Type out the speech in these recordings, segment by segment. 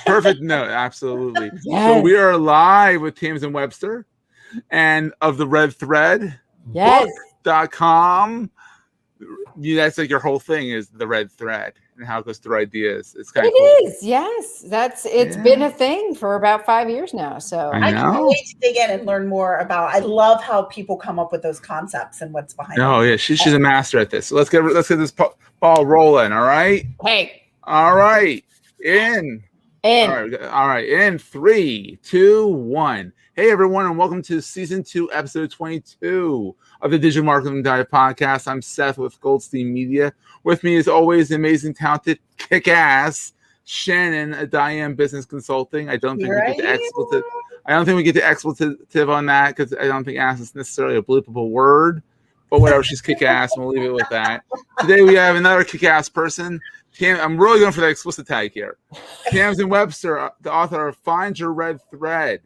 Perfect note. Absolutely. Yes. So we are live with Tamsen Webster and of the Red Thread. Yes. Book.com. That's like your whole thing is the red thread and how it goes through ideas. It's kind of cool. It is, yes. It's been a thing for about 5 years now. So I know. can't wait to dig in and learn more about. I love how people come up with those concepts and what's behind them. Oh yeah, she's a master at this. So let's get this ball rolling. All right. Hey. All right. In. All right. In 3, 2, 1. Hey everyone, and welcome to season 2, episode 22 of the Digital Marketing Dive Podcast. I'm Seth with Goldstein Media. With me, as always, the amazing, talented, kick-ass Shannon at Diane Business Consulting. I don't think we get the expletive on that because I don't think ass is necessarily a bleepable word. But whatever, she's kick-ass, and we'll leave it with that. Today we have another kick-ass person. I'm really going for the explicit tag here. Tamsen Webster, the author of Find Your Red Thread.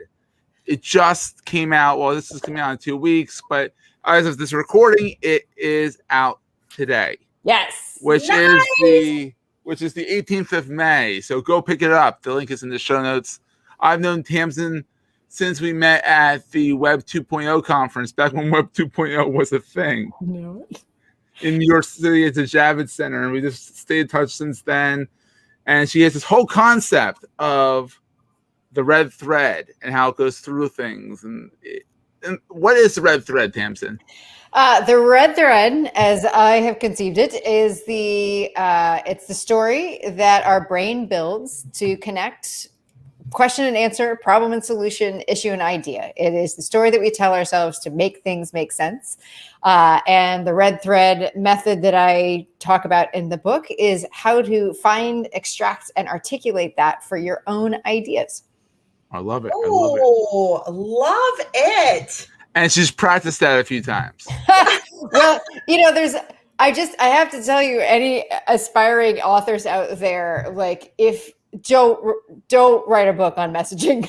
It just came out. Well, this is coming out in 2 weeks, but as of this recording, it is out today. Yes. Which is the 18th of May. So go pick it up. The link is in the show notes. I've known Tamsen since we met at the Web 2.0 conference, back when Web 2.0 was a thing. No. In New York City at the Javits Center, and we just stayed in touch since then. And she has this whole concept of the red thread and how it goes through things. And what is the red thread, Tamsen? The red thread, as I have conceived it, is it's the story that our brain builds to connect question and answer, problem and solution, issue and idea. It is the story that we tell ourselves to make things make sense. And the red thread method that I talk about in the book is how to find, extract, and articulate that for your own ideas. I love it. Oh, love it. And she's practiced that a few times. Well, I have to tell you, any aspiring authors out there, like, if don't write a book on messaging.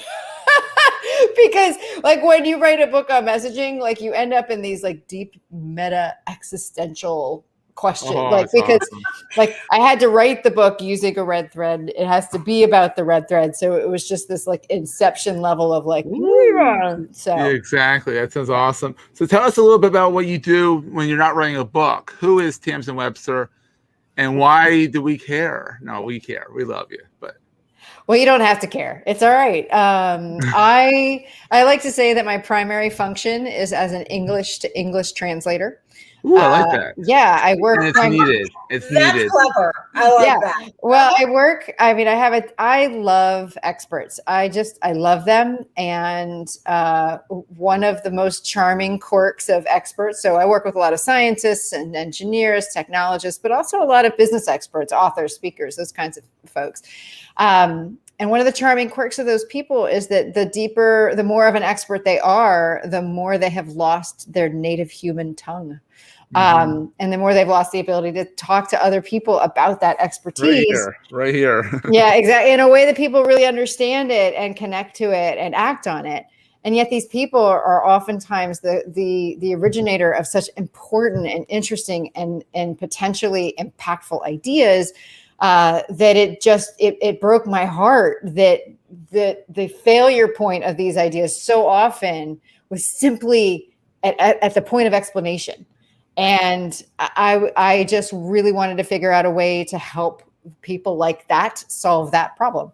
Because like when you write a book on messaging, like you end up in these like deep meta existential questions. Like I had to write the book using a red thread. It has to be about the red thread. So it was just this like inception level of like, so yeah, exactly. That sounds awesome. So tell us a little bit about what you do when you're not writing a book. Who is Tamsen Webster and why do we care? No, we care. We love you, but well, you don't have to care. It's all right. I like to say that my primary function is as an English to English translator. Ooh, I like that. Yeah, I work. And it's needed. That's clever. I like that. Well, I love experts. I love them. And one of the most charming quirks of experts. So I work with a lot of scientists and engineers, technologists, but also a lot of business experts, authors, speakers, those kinds of folks. And one of the charming quirks of those people is that the more of an expert they are, the more they have lost their native human tongue. And the more they've lost the ability to talk to other people about that expertise. Right here. Yeah, exactly. In a way that people really understand it and connect to it and act on it. And yet these people are oftentimes the originator of such important and interesting and potentially impactful ideas that it broke my heart that the failure point of these ideas so often was simply at the point of explanation. And I just really wanted to figure out a way to help people like that solve that problem.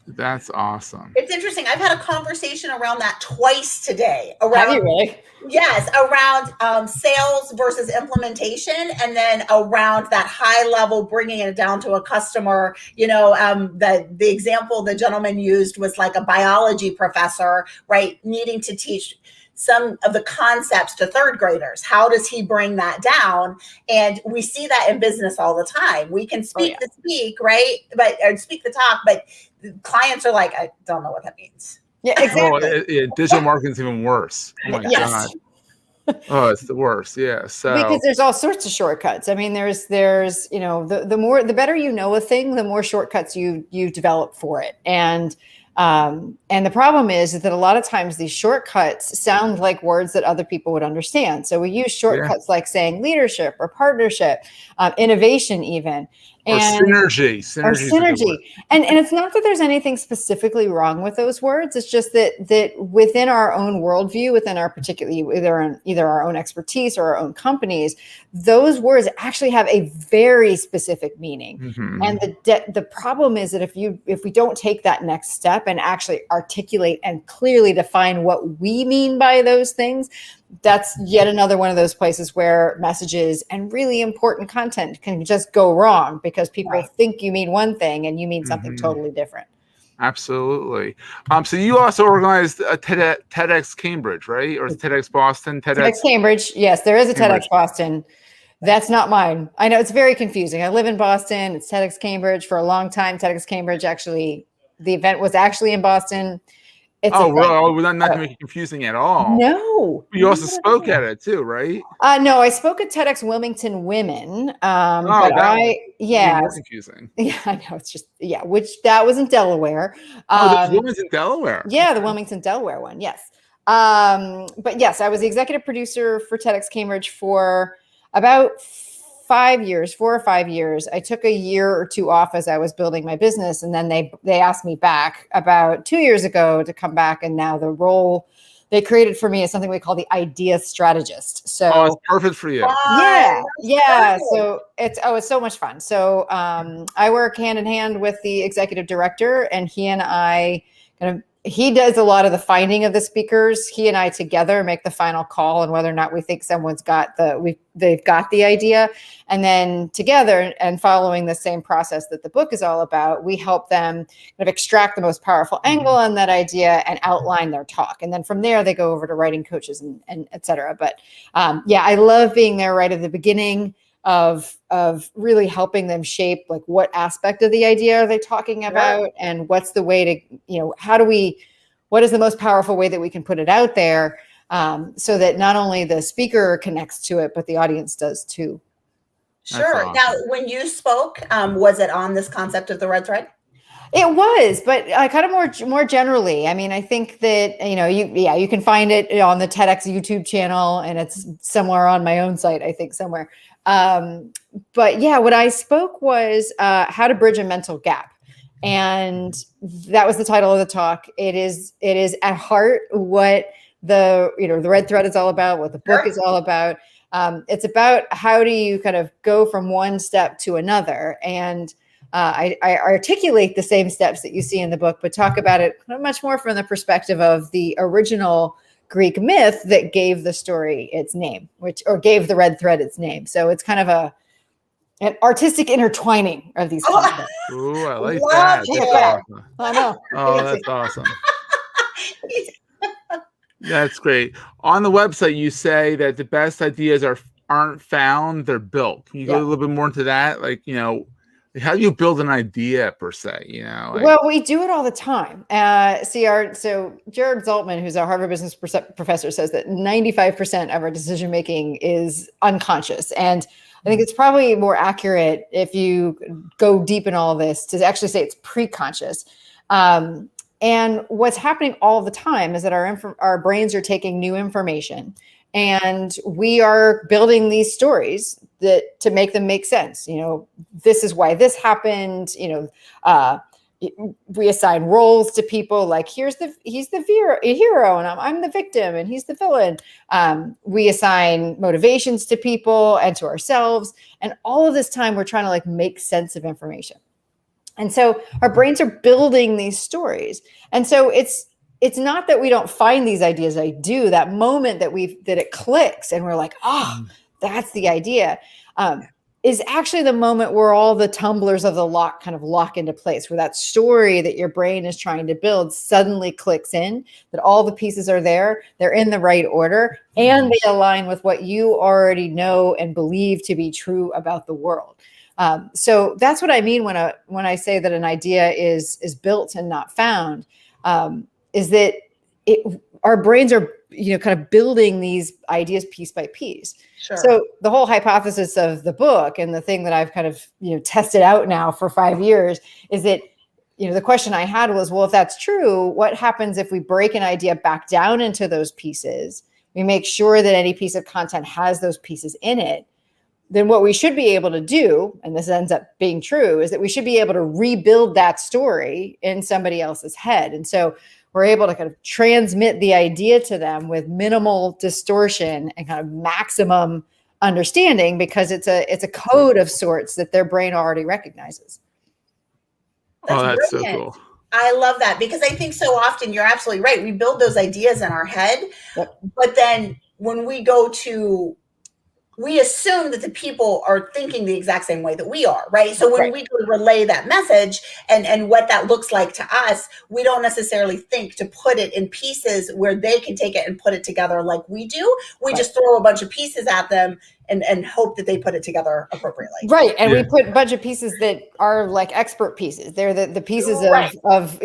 That's awesome. It's interesting. I've had a conversation around that twice today. Have you really? Yes, around sales versus implementation, and then around that high level, bringing it down to a customer. The example the gentleman used was like a biology professor, right, needing to teach some of the concepts to third graders. How does he bring that down? And we see that in business all the time. We can speak the speak, right? Or speak the talk, but clients are like, I don't know what that means. Yeah, exactly. Digital marketing is even worse. Oh my God. Oh, it's the worst. Yeah. So because there's all sorts of shortcuts. I mean, there's the better you know a thing, the more shortcuts you develop for it. And the problem is that a lot of times these shortcuts sound like words that other people would understand. So we use shortcuts like saying leadership or partnership, innovation even. Or synergy. Synergy is a good word. And it's not that there's anything specifically wrong with those words. It's just that within our own worldview, within our particularly either our own expertise or our own companies, those words actually have a very specific meaning. Mm-hmm. And the problem is that if we don't take that next step and actually articulate and clearly define what we mean by those things, that's yet another one of those places where messages and really important content can just go wrong because people think you mean one thing and you mean something totally different. Absolutely. So you also organized a TEDx Cambridge, right? Or is it TEDx Boston? TEDx Cambridge. Yes, there is a TEDx Boston. That's not mine. I know it's very confusing. I live in Boston. It's TEDx Cambridge for a long time. TEDx Cambridge, actually, the event was actually in Boston. We're not to make it confusing at all. No. You also spoke at it too, right? No, I spoke at TEDx Wilmington Women. More confusing. Yeah, I know. It's just, which that was in Delaware. There's Wilmington, Delaware. Yeah, the Wilmington, Delaware one. Yes. But yes, I was the executive producer for TEDx Cambridge for about 4 or 5 years. I took a year or two off as I was building my business. And then they asked me back about 2 years ago to come back. And now the role they created for me is something we call the idea strategist. So it's perfect for you. Yeah. So it's so much fun. So I work hand in hand with the executive director, and he and I he does a lot of the finding of the speakers. He and I together make the final call on whether or not we think someone's got they've got the idea. And then together, and following the same process that the book is all about, we help them kind of extract the most powerful angle on that idea and outline their talk. And then from there, they go over to writing coaches and et cetera. But I love being there right at the beginning of really helping them shape like what aspect of the idea are they talking about, and what's the way to, what is the most powerful way that we can put it out there, so that not only the speaker connects to it, but the audience does too. Sure. Awesome. Now, when you spoke, was it on this concept of the red thread? It was, but kind of more generally. I mean, I think that, you can find it on the TEDx YouTube channel, and it's somewhere on my own site, I think somewhere. But yeah, what I spoke was how to bridge a mental gap. And that was the title of the talk. It is at heart what the red thread is all about, what the book is all about. It's about how do you kind of go from one step to another. And I articulate the same steps that you see in the book, but talk about it much more from the perspective of the original Greek myth that gave the story its name, or gave the red thread its name. So it's kind of an artistic intertwining of these concepts. Ooh, I like that. That's awesome. I know. Oh, that's awesome. That's great. On the website, you say that the best ideas aren't found, they're built. Can you go a little bit more into that? Like, how do you build an idea per se? Well, we do it all the time. So Jared Zaltman, who's a Harvard business professor, says that 95% of our decision making is unconscious. And I think it's probably more accurate, if you go deep in all of this, to actually say it's pre-conscious. And what's happening all the time is that our brains are taking new information, and we are building these stories to make them make sense. This is why this happened. We assign roles to people, like he's the hero, and I'm the victim, and he's the villain. We assign motivations to people and to ourselves, and all of this time we're trying to make sense of information. And so our brains are building these stories. And so it's not that we don't find these ideas. I do. That moment that it clicks and we're like, that's the idea, is actually the moment where all the tumblers of the lock kind of lock into place, where that story that your brain is trying to build suddenly clicks in, that all the pieces are there, they're in the right order, and they align with what you already know and believe to be true about the world. So that's what I mean when I say that an idea is built and not found, is that our brains are kind of building these ideas piece by piece. Sure. So the whole hypothesis of the book, and the thing that I've kind of tested out now for 5 years, is that the question I had was, well, if that's true, what happens if we break an idea back down into those pieces? We make sure that any piece of content has those pieces in it. then what we should be able to do, and this ends up being true, is that we should be able to rebuild that story in somebody else's head. And so we're able to kind of transmit the idea to them with minimal distortion and kind of maximum understanding, because it's a code of sorts that their brain already recognizes. That's so cool. I love that, because I think so often, you're absolutely right. We build those ideas in our head, but then when we we assume that the people are thinking the exact same way that we are, right? So when we go to relay that message and what that looks like to us, we don't necessarily think to put it in pieces where they can take it and put it together like we do. We just throw a bunch of pieces at them and hope that they put it together appropriately. Right. And we put a bunch of pieces that are like expert pieces. They're the pieces of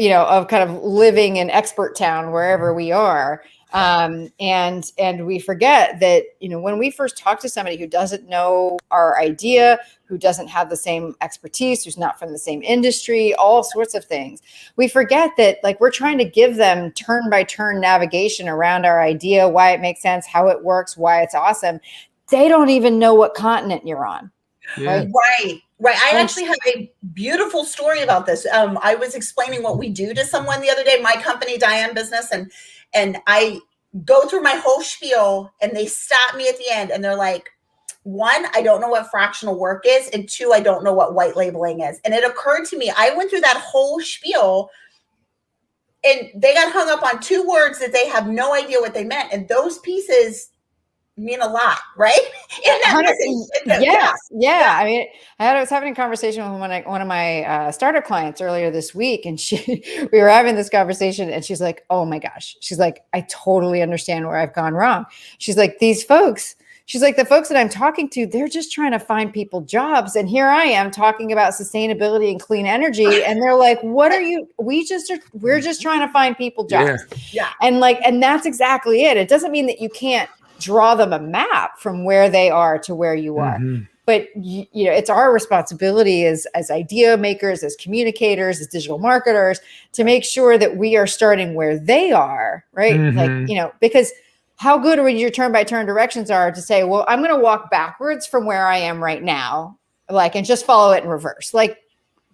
kind of living in expert town wherever we are. And we forget that, when we first talk to somebody who doesn't know our idea, who doesn't have the same expertise, who's not from the same industry, all sorts of things, we forget that, like, we're trying to give them turn by turn navigation around our idea, why it makes sense, how it works, why it's awesome. They don't even know what continent you're on. Yeah. Right. I actually have a beautiful story about this. I was explaining what we do to someone the other day, my company, Diane Business, and I go through my whole spiel, and they stop me at the end, and they're like, 1, I don't know what fractional work is, and 2, I don't know what white labeling is. And it occurred to me, I went through that whole spiel, and they got hung up on 2 words that they have no idea what they meant. And those pieces mean a lot, right? In that message. Yeah. I mean, I was having a conversation with one of my startup clients earlier this week, and we were having this conversation, and she's like, "Oh my gosh," she's like, "I totally understand where I've gone wrong." She's like, "These folks." She's like, the folks that I'm talking to, they're just trying to find people jobs. And here I am talking about sustainability and clean energy. And they're like, what are you? We're just trying to find people jobs. Yeah. And that's exactly it. It doesn't mean that you can't draw them a map from where they are to where you are. Mm-hmm. But it's our responsibility as idea makers, as communicators, as digital marketers, to make sure that we are starting where they are, right? Mm-hmm. Like, because how good would your turn-by-turn directions are to say, well, I'm going to walk backwards from where I am right now, like, and just follow it in reverse. Like,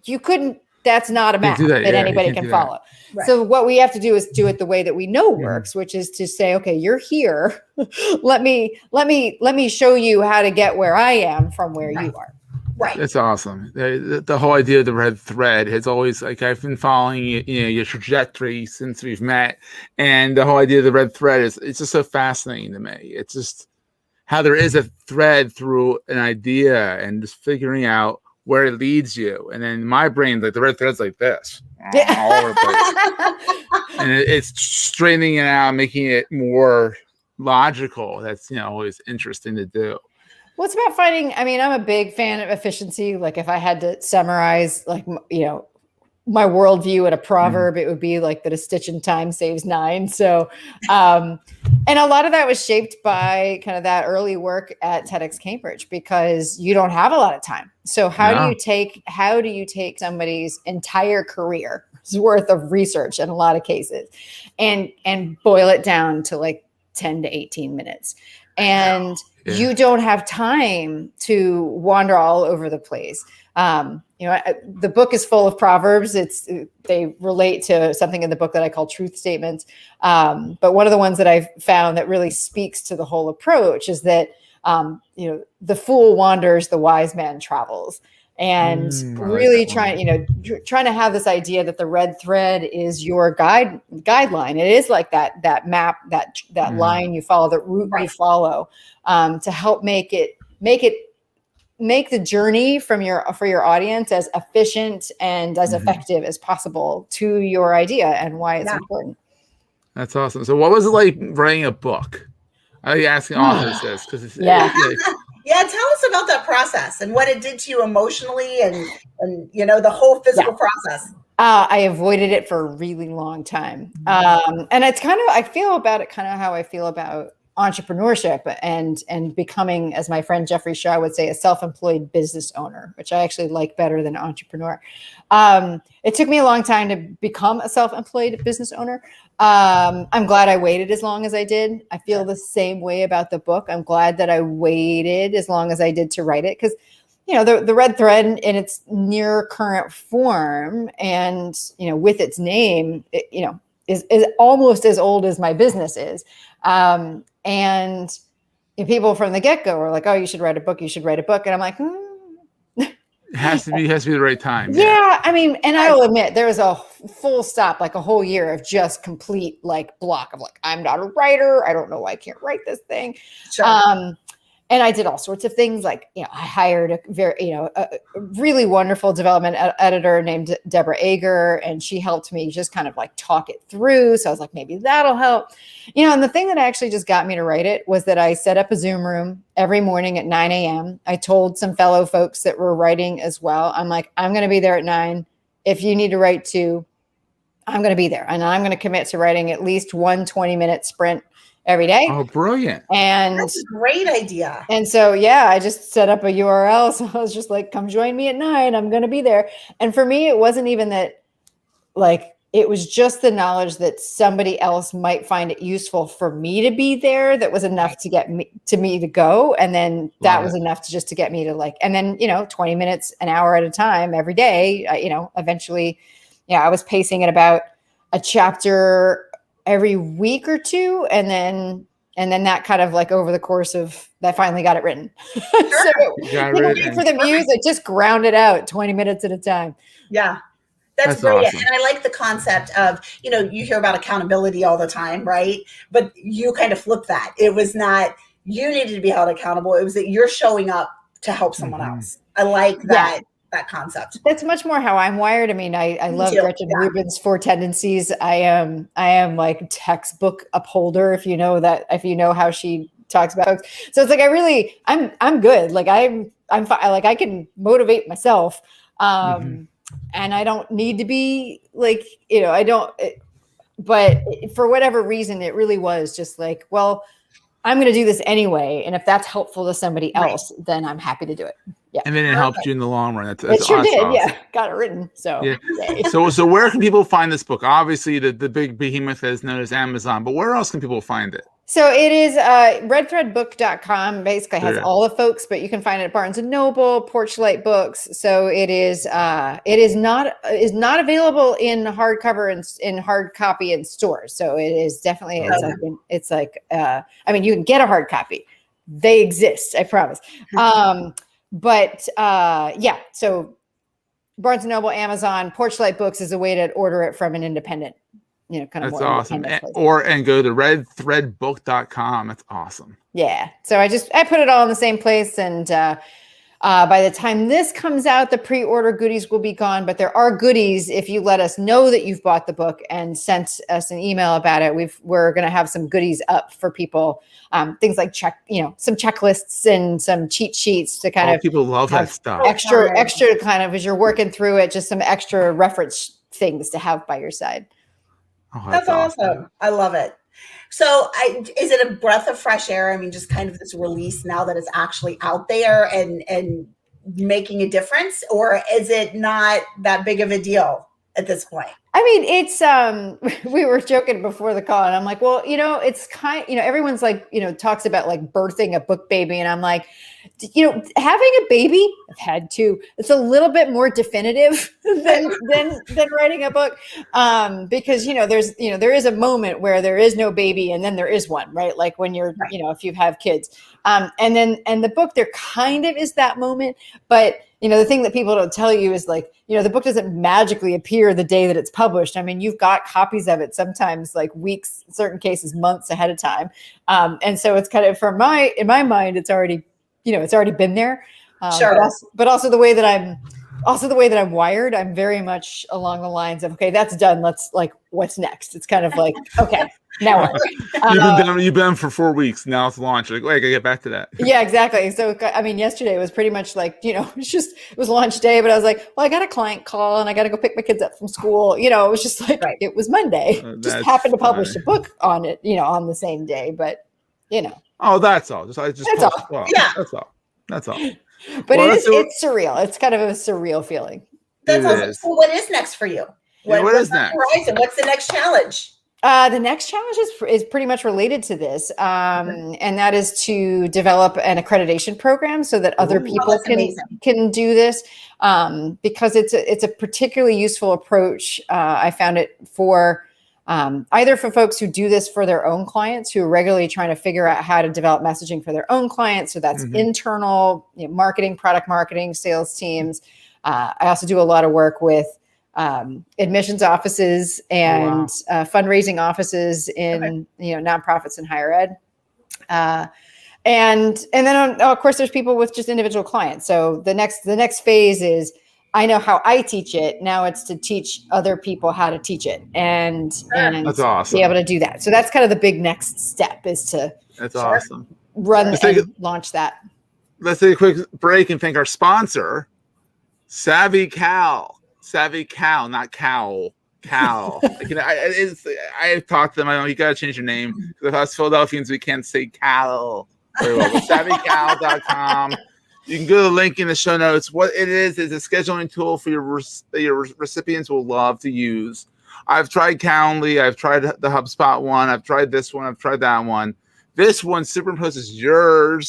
you couldn't, that's not a map that anybody can follow. Right. So what we have to do is do it the way that we know works, which is to say, okay, you're here. let me show you how to get where I am from where you are. Right. That's awesome. The whole idea of the red thread has always, like, I've been following your trajectory since we've met, and the whole idea of the red thread it's just so fascinating to me. It's just how there is a thread through an idea and just figuring out where it leads you. And then my brain, like, the red thread's like this, all over the place, and it's straightening it out, making it more logical. That's always interesting to do. Well, it's about finding, I mean, I'm a big fan of efficiency. Like, if I had to summarize, like, my worldview in a proverb, it would be like that a stitch in time saves 9. So, and a lot of that was shaped by kind of that early work at TEDx Cambridge, because you don't have a lot of time. So how do you take somebody's entire career's worth of research in a lot of cases and boil it down to like 10 to 18 minutes? And you don't have time to wander all over the place. The book is full of proverbs. They relate to something in the book that I call truth statements. But one of the ones that I've found that really speaks to the whole approach is that, the fool wanders, the wise man travels. And really trying to have this idea that the red thread is your guideline. It is like that map, that line you follow, that route you follow, to help make the journey for your audience as efficient and as effective as possible to your idea and why it's important. That's awesome. So what was it like writing a book? I asking authors this because it's Yeah, tell us about that process and what it did to you emotionally and the whole physical process. I avoided it for a really long time. And it's I feel about it kind of how I feel about entrepreneurship and becoming, as my friend Jeffrey Shaw would say, a self-employed business owner, which I actually like better than entrepreneur. It took me a long time to become a self-employed business owner. I'm glad I waited as long as I did. I feel the same way about the book. I'm glad that I waited as long as I did to write it, because the red thread in its near current form and, with its name, is almost as old as my business is. And people from the get-go were like, oh, you should write a book. You should write a book. And I'm like, It has to be the right time. Yeah. I mean, and I will admit there was a full stop, like a whole year of just complete block of I'm not a writer. I don't know why I can't write this thing. Sure. And I did all sorts of things. I hired a really wonderful development editor named Deborah Ager, and she helped me just kind of talk it through. So I was like, maybe that'll help. And the thing that actually just got me to write it was that I set up a Zoom room every morning at 9 a.m. I told some fellow folks that were writing as well. I'm like, I'm going to be there at 9. If you need to write 2, I'm going to be there. And I'm going to commit to writing at least one 20-minute sprint every day. Oh, brilliant. And that's a great idea. And so, I just set up a URL. So I was just like, come join me at 9. I'm going to be there. And for me, it wasn't even that, it was just the knowledge that somebody else might find it useful for me to be there. That was enough to get me to go. And then that was enough to get me to and then, 20 minutes, an hour at a time every day, eventually, I was pacing at about a chapter every week or 2, and then that kind of over the course of that finally got it written. So for the muse, it just ground it out 20 minutes at a time. Yeah. That's brilliant. Awesome. And I like the concept of, you hear about accountability all the time, right? But you kind of flip that. It was not you needed to be held accountable. It was that you're showing up to help someone else. I like that. That concept. That's much more how I'm wired. I mean, I love Gretchen Rubin's 4 tendencies. I am textbook upholder, if you know how she talks about folks. So it's I'm good. I'm fine. I can motivate myself. And I don't need to be but for whatever reason, it really was just I'm going to do this anyway. And if that's helpful to somebody else, then I'm happy to do it. Yeah. And then it helped you in the long run. That's it sure awesome. did. Yeah. Got it written. So, so where can people find this book? Obviously the big behemoth is known as Amazon, but where else can people find it? So it is redthreadbook.com basically has all the folks, but you can find it at Barnes and Noble, Porchlight Books. So it is not available in hardcover and in hard copy in stores. So it is definitely you can get a hard copy. They exist, I promise. So Barnes and Noble, Amazon, Porchlight Books is a way to order it from an independent, kind of. That's awesome. And go to redthreadbook.com. That's awesome. Yeah. So I put it all in the same place. And by the time this comes out, the pre-order goodies will be gone. But there are goodies if you let us know that you've bought the book and sent us an email about it. We're going to have some goodies up for people. Things like some checklists and some cheat sheets to kind of. People love that stuff. Extra kind of as you're working through it, just some extra reference things to have by your side. Oh, that's awesome. I love it. So is it a breath of fresh air? I mean, just kind of this release now that it's actually out there and making a difference, or is it not that big of a deal at this point? I mean, it's, we were joking before the call and I'm like, well, it's everyone's talks about birthing a book baby. And I'm like, having a baby, I've had 2, it's a little bit more definitive than writing a book. Because, there is a moment where there is no baby and then there is one, right? Like when you're, if you have kids, and the book, there kind of is that moment, but the thing that people don't tell you is the book doesn't magically appear the day that it's published. I mean, you've got copies of it sometimes weeks, in certain cases, months ahead of time. And so it's kind of, in my mind, it's already, it's already been there. Sure. But also the way that I'm wired, I'm very much along the lines of, okay, that's done. Let's what's next? It's kind of okay, now what? You've been for 4 weeks. Now it's launched. Wait, I gotta get back to that. Yeah, exactly. So, I mean, yesterday was pretty much it was launch day, but I was like, well, I got a client call and I got to go pick my kids up from school. It was just it was Monday. Just happened to publish a book on it, on the same day, but Oh, that's all. That's all. Well, yeah, that's all. But it's surreal. It's kind of a surreal feeling. That's awesome. So what is next for you? What is next? Horizon? What's the next challenge? The next challenge is pretty much related to this, and that is to develop an accreditation program so that other people can do this, because it's a particularly useful approach. I found it for either for folks who do this for their own clients, who are regularly trying to figure out how to develop messaging for their own clients. So that's internal marketing, product marketing, sales teams. I also do a lot of work with admissions offices and fundraising offices in nonprofits and higher ed, and then of course there's people with just individual clients. So the next phase is, I know how I teach it. Now it's to teach other people how to teach it, and that's awesome. Be able to do that. So that's kind of the big next step, is to awesome. Run and launch that. Let's take a quick break and thank our sponsor, Savvy Cow, not cow. I talked to them. I know you got to change your name, because us Philadelphians, we can't say cow very well. SavvyCow.com. You can go to the link in the show notes. What it is a scheduling tool for your recipients will love to use. I've tried Calendly. I've tried the HubSpot one. I've tried this one. I've tried that one. This one superimposes your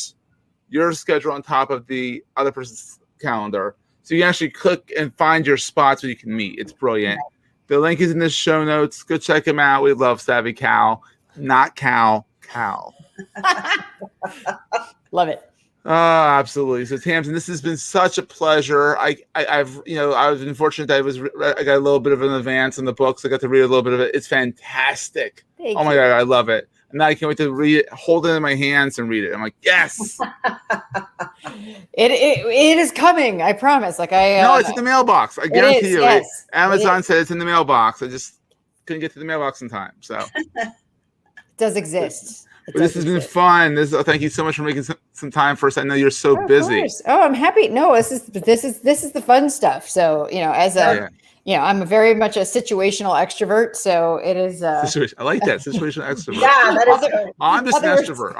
schedule on top of the other person's calendar. So you can actually click and find your spots where you can meet. It's brilliant. The link is in the show notes. Go check them out. We love Savvy Cow, not cow. Love it. Oh, absolutely. So Tamsen, this has been such a pleasure. I was fortunate that I got a little bit of an advance in the books. I got to read a little bit of it. It's fantastic. Thank you. My God, I love it. And now I can't wait to read it, hold it in my hands and read it. I'm like, yes. It is coming. I promise. No, it's in the mailbox. I guarantee you. Yes, Amazon said it's in the mailbox. I just couldn't get to the mailbox in time. So it does exist. This has been fun. Thank you so much for making some time for us. I know you're so busy. Course. Oh, I'm happy. No, this is the fun stuff. So I'm very much a situational extrovert. So it is. I like that, situational extrovert. Yeah, that is. I'm just an extrovert.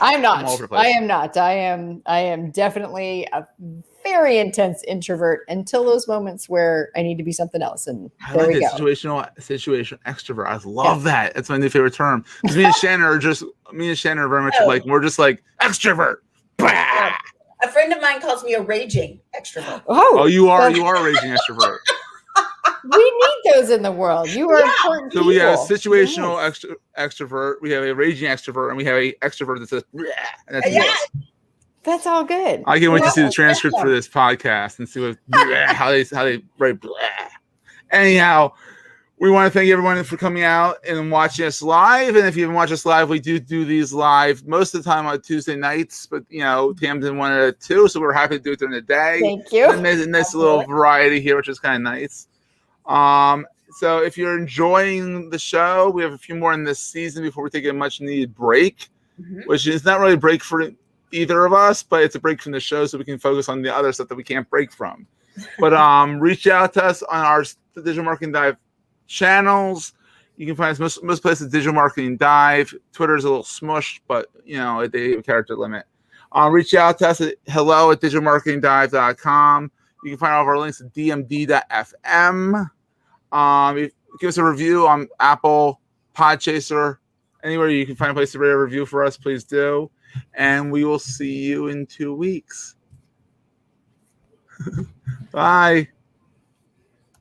I'm not. I am not. I am definitely a very intense introvert until those moments where I need to be something else. And there we go. Situational extrovert. I love that. That's my new favorite term. Because me and Shannon are very much like, we're just like extrovert. Yeah. A friend of mine calls me a raging extrovert. Oh, you are a raging extrovert. We need those in the world. You are important people. So we have a situational extrovert, we have a raging extrovert, and we have a extrovert that says, and that's That's all good. I can't wait to see the transcript for this podcast and see how they write. Anyhow, we want to thank everyone for coming out and watching us live. And if you haven't watched us live, we do these live most of the time on Tuesday nights. But Tamsen wanted it too, so we're happy to do it during the day. Thank you. And there's a nice little variety here, which is kind of nice. So if you're enjoying the show, we have a few more in this season before we take a much needed break, which is not really a break for either of us, but it's a break from the show so we can focus on the other stuff that we can't break from. But reach out to us on our Digital Marketing Dive channels. You can find us most places, Digital Marketing Dive. Twitter's a little smushed, but they have a character limit. Reach out to us at hello@digitalmarketingdive.com. You can find all of our links at dmd.fm. Give us a review on Apple, Podchaser, anywhere you can find a place to write a review for us, please do. And we will see you in 2 weeks. Bye.